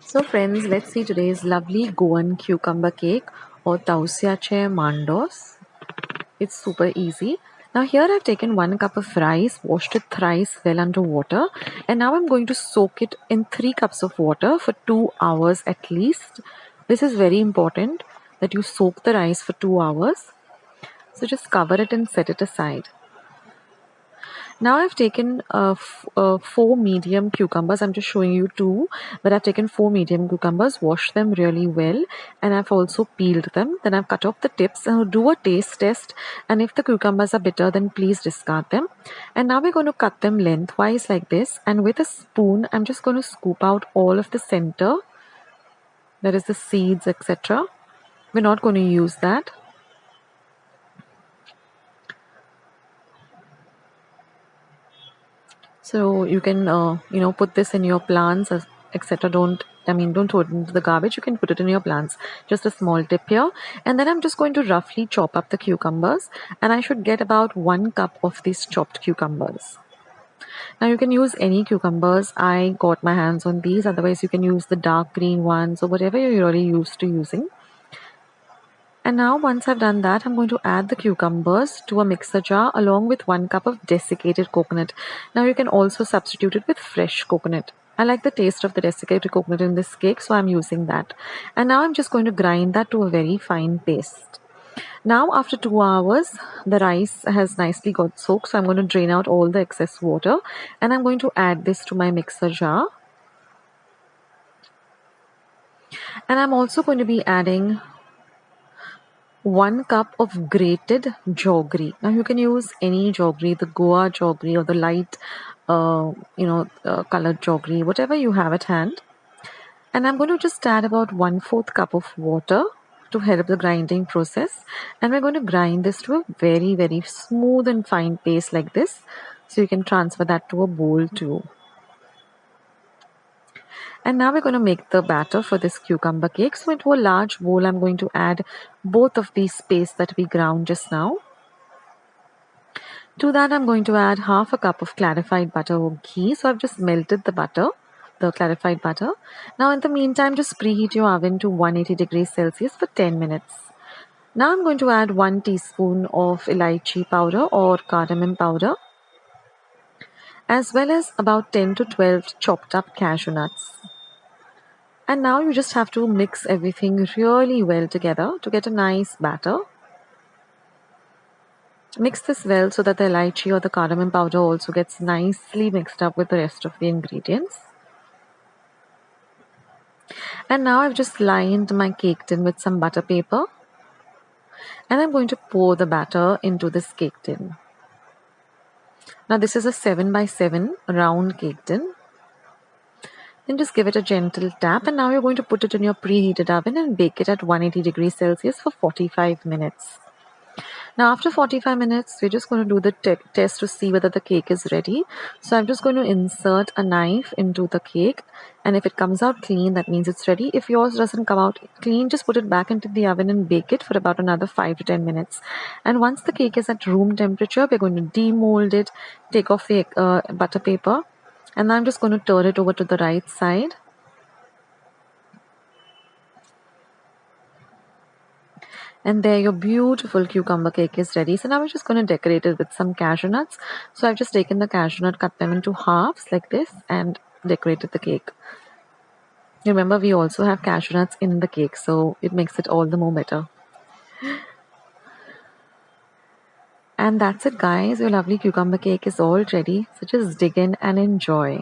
So friends, let's see today's lovely Goan cucumber cake or Thoushyache Mandos. It's super easy. Now here I've taken 1 cup of rice, washed it thrice well under water, and now I'm going to soak it in 3 cups of water for 2 hours at least. This is very important that you soak the rice for 2 hours. So just cover it and set it aside. Now I've taken 4 medium cucumbers. I'm just showing you 2, but I've taken 4 medium cucumbers, washed them really well, and I've also peeled them. Then I've cut off the tips and I'll do a taste test, and if the cucumbers are bitter, then please discard them. And now we're going to cut them lengthwise like this, and with a spoon I'm just going to scoop out all of the center, that is the seeds, etc. We're not going to use that. So you can put this in your plants, etc. Don't throw it into the garbage. You can put it in your plants. Just a small tip here. And then I'm just going to roughly chop up the cucumbers, and I should get about 1 cup of these chopped cucumbers. Now you can use any cucumbers. I got my hands on these. Otherwise you can use the dark green ones or whatever you're really used to using. And now once I've done that, I'm going to add the cucumbers to a mixer jar along with 1 cup of desiccated coconut. Now you can also substitute it with fresh coconut. I like the taste of the desiccated coconut in this cake, so I'm using that. And now I'm just going to grind that to a very fine paste. Now after 2 hours, the rice has nicely got soaked, so I'm going to drain out all the excess water, and I'm going to add this to my mixer jar. And I'm also going to be adding 1 cup of grated jaggery. Now you can use any jaggery, the Goa jaggery or the light, colored jaggery, whatever you have at hand. And I'm going to just add about 1/4 cup of water to help the grinding process. And we're going to grind this to a very, very smooth and fine paste like this. So you can transfer that to a bowl too. And now we're going to make the batter for this cucumber cake. So into a large bowl, I'm going to add both of these pastes that we ground just now. To that, I'm going to add 1/2 cup of clarified butter or ghee. So I've just melted the butter, the clarified butter. Now in the meantime, just preheat your oven to 180 degrees Celsius for 10 minutes. Now I'm going to add 1 teaspoon of elaichi powder or cardamom powder, as well as about 10 to 12 chopped up cashew nuts. And now you just have to mix everything really well together to get a nice batter. Mix this well so that the elaichi or the cardamom powder also gets nicely mixed up with the rest of the ingredients. And now I've just lined my cake tin with some butter paper. And I'm going to pour the batter into this cake tin. Now this is a 7x7 round cake tin. Then just give it a gentle tap, and now you're going to put it in your preheated oven and bake it at 180 degrees Celsius for 45 minutes. Now after 45 minutes, we're just going to do the test to see whether the cake is ready. So I'm just going to insert a knife into the cake, and if it comes out clean, that means it's ready. If yours doesn't come out clean, just put it back into the oven and bake it for about another 5 to 10 minutes. And once the cake is at room temperature, we're going to demold it, take off the butter paper, and I'm just going to turn it over to the right side. And there your beautiful cucumber cake is ready. So now we're just going to decorate it with some cashew nuts. So I've just taken the cashew nut, cut them into halves like this, and decorated the cake. Remember, we also have cashew nuts in the cake, so it makes it all the more better. And that's it, guys. Your lovely cucumber cake is all ready. So just dig in and enjoy.